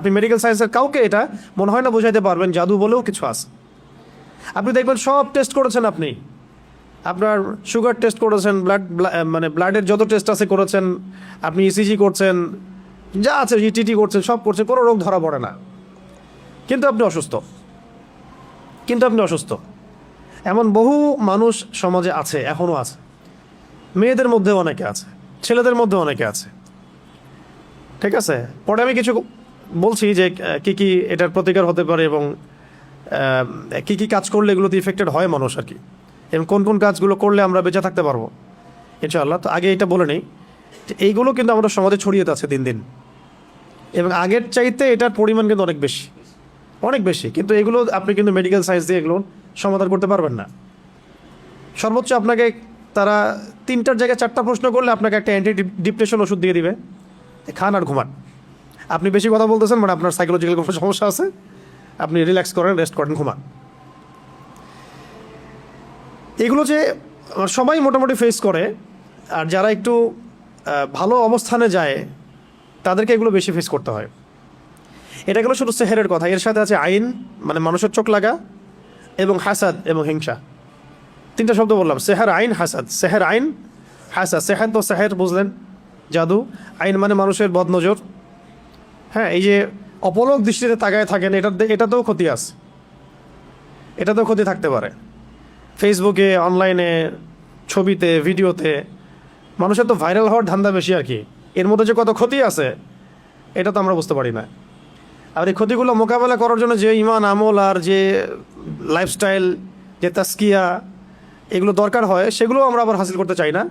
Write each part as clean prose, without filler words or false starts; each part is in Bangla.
আপনি মেডিকেল সায়েন্সের কাউকে এটা মনে হয় না বোঝাইতে পারবেন জাদু বলেও কিছু আছে। আপনি দেখবেন সব টেস্ট করেছেন, আপনি আপনার সুগার টেস্ট করেছেন, মানে ব্লাডের যত টেস্ট আছে করেছেন, আপনি ইসিজি করছেন, যা আছে ইটিটি করছেন, সব করছেন, কোনো রোগ ধরা পড়ে না, কিন্তু আপনি অসুস্থ। এমন বহু মানুষ সমাজে আছে, এখনও আছে। মেয়েদের মধ্যেও অনেকে আছে, ছেলেদের মধ্যেও অনেকে আছে। ঠিক আছে, পরে আমি কিছু বলছি যে কি কি এটার প্রতিকার হতে পারে এবং কি কি কাজ করলে এগুলোতে ইফেক্টেড হয় মানুষ আর কি, এবং কোন কোন কাজগুলো করলে আমরা বেঁচে থাকতে পারবো ইনশাআল্লাহ। তো আগে এটা বলে নেই, এইগুলো কিন্তু আমাদের সমাজে ছড়িয়ে আছে দিন দিন, এবং আগের চাইতে এটার পরিমাণ কিন্তু অনেক বেশি। কিন্তু এগুলো আপনি কিন্তু মেডিকেল সায়েন্স দিয়ে এগুলো সমাধান করতে পারবেন না। সর্বোচ্চ আপনাকে তারা 3টার জায়গায় 4টা প্রশ্ন করলে আপনাকে একটা অ্যান্টি ডিপ্রেশন ওষুধ দিয়ে দিবে, খান আর ঘুমান। আপনি বেশি কথা বলতেছেন, মানে আপনার সাইকোলজিক্যাল কোনো সমস্যা আছে, আপনি রিল্যাক্স করেন, রেস্ট করেন, ঘুমান। এগুলো যে সবাই মোটামুটি ফেস করে, আর যারা একটু ভালো অবস্থানে যায় তাদেরকে এগুলো বেশি ফেস করতে হয়। এটা গেলো শুধু সেহেরের কথা। এর সাথে আছে আইন, মানে মানুষের চোখ লাগা, এবং হাসাদ এবং হিংসা। 3টা শব্দ বললাম, সেহের, আইন, হাসাদ। সেহের, আইন, হাসাদ। সেহের তো সেহের বুঝলেন, জাদু। আইন মানে মানুষের বদনজর। হ্যাঁ, এই যে অপলক দৃষ্টিতে তাকায় থাকেন, এটাতেও ক্ষতি আছে, এটাতেও ক্ষতি থাকতে পারে। ফেসবুকে, অনলাইনে, ছবিতে, ভিডিওতে মানুষের তো ভাইরাল হওয়ার ধান্দা বেশি আর কি। এর মধ্যে যে কত ক্ষতি আছে এটা তো আমরা বুঝতে পারি না। আর এই ক্ষতিগুলো মোকাবেলা করার জন্য যে ইমান, আমল আর যে লাইফস্টাইল, যে তাস্কিয়া এগুলো দরকার হয়, সেগুলো আমরা আবার হাসিল করতে চাই না,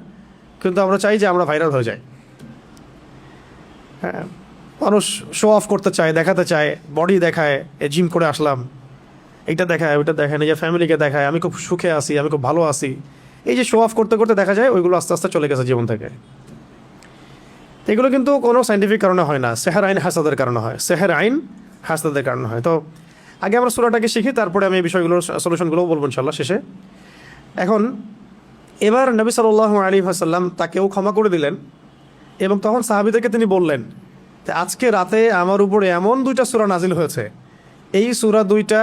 কিন্তু আমরা চাই যে আমরা ভাইরাল হয়ে যাই। হ্যাঁ, মানুষ শো অফ করতে চায়, দেখাতে চায়, বডি দেখায়, জিম করে আসলাম, এইটা দেখায়, ওইটা দেখায়, নিজের ফ্যামিলিকে দেখায় আমি খুব সুখে আছি, আমি খুব ভালো আছি। এই যে শো অফ করতে করতে দেখা যায় ওইগুলো আস্তে আস্তে চলে গেছে জীবন থেকে। এগুলো কিন্তু কোনো সাইন্টিফিক কারণে হয় না, সেহের, আইন, হাসাদের কারণে হয়। সেহের, আইন, হাসাদের কারণে হয়। তো আগে আমরা সূরাটাকে শিখি, তারপরে আমি এই বিষয়গুলোর সলিউশনগুলো বলবো ইনশাআল্লাহ শেষে। এখন এবার নবী সাল্লাল্লাহু আলাইহি ওয়াসাল্লাম তাকেও ক্ষমা করে দিলেন, এবং তখন সাহাবীদেরকে তিনি বললেন যে আজকে রাতে আমার উপরে এমন 2টা সূরা নাজিল হয়েছে, এই সূরা 2টা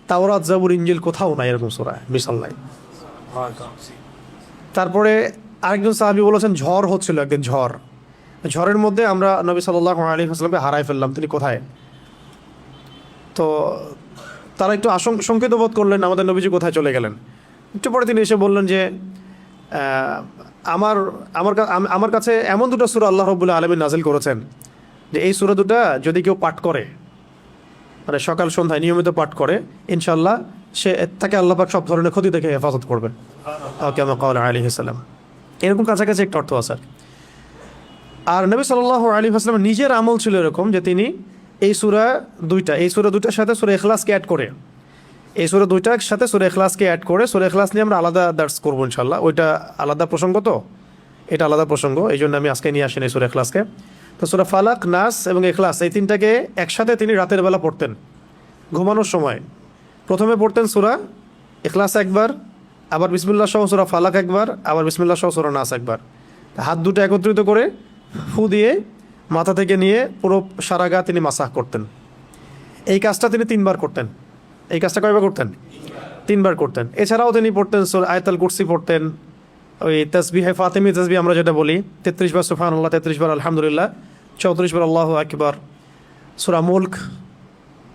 তাওরাত, জাবুর, ইনজিল কোথাও নাই, এরকম সূরা মিসাল নাই। তারপরে আরেকজন সাহাবী বলেছেন ঝড় হচ্ছিল একদিন, ঝড়ের মধ্যে আমরা নবী সাল্লাল্লাহু আলাইহি ওয়াসাল্লামকে হারাই ফেললাম, তিনি কোথায়? তো তারা একটু শঙ্কিত বোধ করলেন, আমাদের নবীজি কোথায় চলে গেলেন। একটু পরে তিনি এসে বললেন যে আমার কাছে এমন 2টা সূরা আল্লাহ রাব্বুল আলামিন নাজিল করেছেন যে এই সূরা 2টা যদি কেউ পাঠ করে, মানে সকাল সন্ধ্যায় নিয়মিত পাঠ করে, ইনশাআল্লাহ তাকে আল্লাহ পাক সব ধরনের ক্ষতি থেকে হেফাজত করবেন, কামা ক্বালা আলাইহিস সালাম। এরকম কাছাকাছি একটা অর্থ আছে। আর নবী সাল্লাল্লাহু আলাইহি ওয়াসাল্লাম নিজের আমল ছিল এরকম যে তিনি এই সূরা 2টার সাথে সূরা ইখলাসকে অ্যাড করে, এই সূরা 2টার সাথে সূরা ইখলাসকে অ্যাড করে, সূরা ইখলাস নিয়ে আমরা আলাদা দার্স করবো ইনশাআল্লাহ। ওইটা আলাদা প্রসঙ্গ, তো এটা আলাদা প্রসঙ্গ, এই জন্য আমি আজকে নিয়ে আসেন এই সূরা ইখলাসকে। তো সূরা ফালাক, নাস এবং ইখলাস এই 3টাকে একসাথে তিনি রাতের বেলা পড়তেন ঘুমানোর সময়। প্রথমে পড়তেন সূরা ইখলাস একবার, আবার বিসমিল্লাহ সহ সূরা ফালাক একবার, আবার বিসমিল্লাহ সহ সূরা নাস একবার। হাত 2টা একত্রিত করে ফু দিয়ে মাথা থেকে নিয়ে পুরো সারা গা তিনি মাসাহ করতেন। এই কাজটা তিনি 3বার করতেন। এই কাজটা কয়বার করতেন? 3বার করতেন। এছাড়াও তিনি পড়তেন আয়াতুল কুরসি পড়তেন, ওই তাসবিহে ফাতিমি তাসবিহ আমরা যেটা বলি, 33 বার সুবহানাল্লাহ, 33 বার আলহামদুলিল্লাহ, 34 বার আল্লাহু আকবার।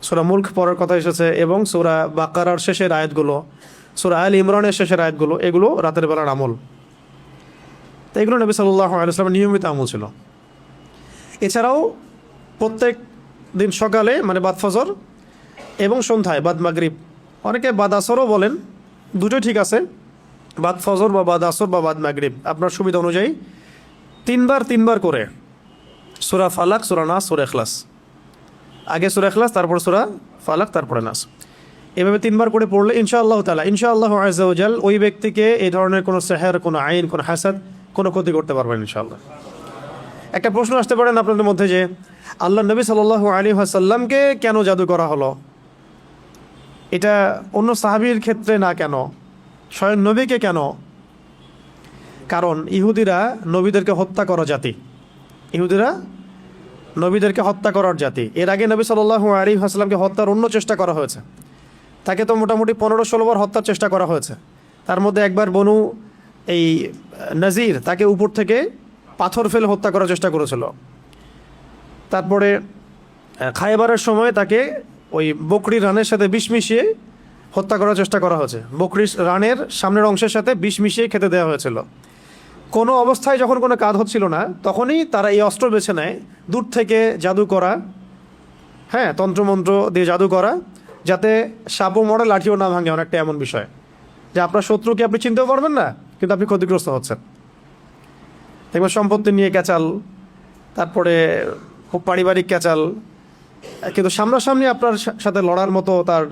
সূরা মুলক পড়ার কথা এসেছে, এবং সূরা বাকারার শেষের আয়াতগুলো, সূরা আল ইমরানের শেষের আয়াতগুলো, এগুলো রাতের বেলার আমল। তো এগুলো নবী সাল্লাল্লাহু আলাইহি ওয়াসাল্লামের নিয়মিত আমল ছিল। এছাড়াও প্রত্যেক দিন সকালে, মানে বাদ ফজর, এবং সন্ধ্যায় বাদ মাগরিব, অনেকে বাদ আসরও বলেন, দুটোই ঠিক আছে, বাদ ফজর বা বাদ আসর বা বাদ মাগরিব, আপনার সুবিধা অনুযায়ী 3বার করে সূরা ফালাক, সূরা নাস, সূরা ইখলাস। আগে সূরা ইখলাস, তারপর সূরা ফালাক, তারপরে নাস। এভাবে 3বার করে পড়লে ইনশাআল্লাহ তাআলা, ইনশাআল্লাহু আযজা ওয়া জাল, ওই ব্যক্তিকে এই ধরনের কোনো সেহের, কোনো আইন, কোনো হাসাদ, কোনো ক্ষতি করতে পারবেন ইনশাআল্লাহ। একটা প্রশ্ন আসতে পারেন আপনাদের মধ্যে যে আল্লাহ নবী সাল্লাল্লাহু আলাইহি ওয়াসাল্লামকে কেন জাদু করা হলো? এটা অন্য সাহাবীর ক্ষেত্রে না কেন, স্বয়ং নবীকে কেন? কারণ ইহুদিরা নবীদেরকে হত্যা করা জাতি। ইহুদিরা নবীদেরকে হত্যা করার জাতি। এর আগে নবী সাল্লাল্লাহু আলাইহি ওয়াসাল্লামকে হত্যার অন্য চেষ্টা করা হয়েছে। তাকে তো মোটামুটি 15-16 বার হত্যার চেষ্টা করা হয়েছে। তার মধ্যে একবার বনু এই নাজির তাকে উপর থেকে পাথর ফেলে হত্যা করার চেষ্টা করেছিল। তারপরে খায়বারের সময় তাকে ওই বকরির রানের সাথে বিষ মিশিয়ে হত্যা করার চেষ্টা করা হয়েছে। বকরির রানের সামনের অংশের সাথে বিষ মিশিয়ে খেতে দেওয়া হয়েছিল। কোনো অবস্থায় যখন কোনো কাজ হচ্ছিল না, তখনই তারা এই অস্ত্র বেছে নেয়, দূর থেকে জাদু করা, হ্যাঁ, তন্ত্রমন্ত্র দিয়ে জাদু করা, যাতে সাপও মরে লাঠিও না ভাঙে। অনেকটা এমন বিষয় যে আপনার শত্রুকে আপনি চিনতেও পারবেন না, কিন্তু আপনি ক্ষতিগ্রস্ত হচ্ছেন। দেখবেন সম্পত্তি নিয়ে ক্যাচাল, তারপরে খুব পারিবারিক ক্যাচাল, কিন্তু সামনাসামনি আপনার সাথে লড়ার মতো তার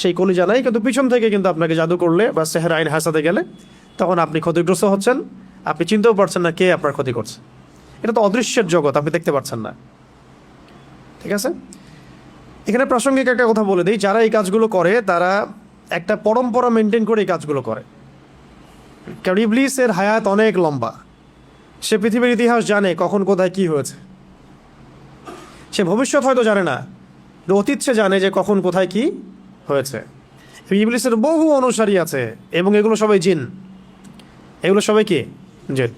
সেই কলিজা নাই, কিন্তু পিছন থেকে কিন্তু আপনাকে জাদু করলে বা সেহের আইন হাসাতে গেলে তখন আপনি ক্ষতিগ্রস্ত হচ্ছেন। আপনি চিনতেও পারছেন না কে আপনার ক্ষতি করছে। এটা তো অদৃশ্যের জগৎ, আপনি দেখতে পাচ্ছেন না। ঠিক আছে, এখানে প্রাসঙ্গিক একটা কথা বলে দিই, যারা এই কাজগুলো করে তারা একটা পরম্পরা মেনটেন করে এই কাজগুলো করে। কারণ ইবলিসের হায়াত অনেক লম্বা, সে পৃথিবীর ইতিহাস জানে কখন কোথায় কি হয়েছে। সে ভবিষ্যৎ হয়তো জানে না, অতীত সে জানে যে কখন কোথায় কি হয়েছে। ইবলিসের বহু অনুসারী আছে এবং এগুলো সবাই জিন, এগুলো সবাই কি জিন।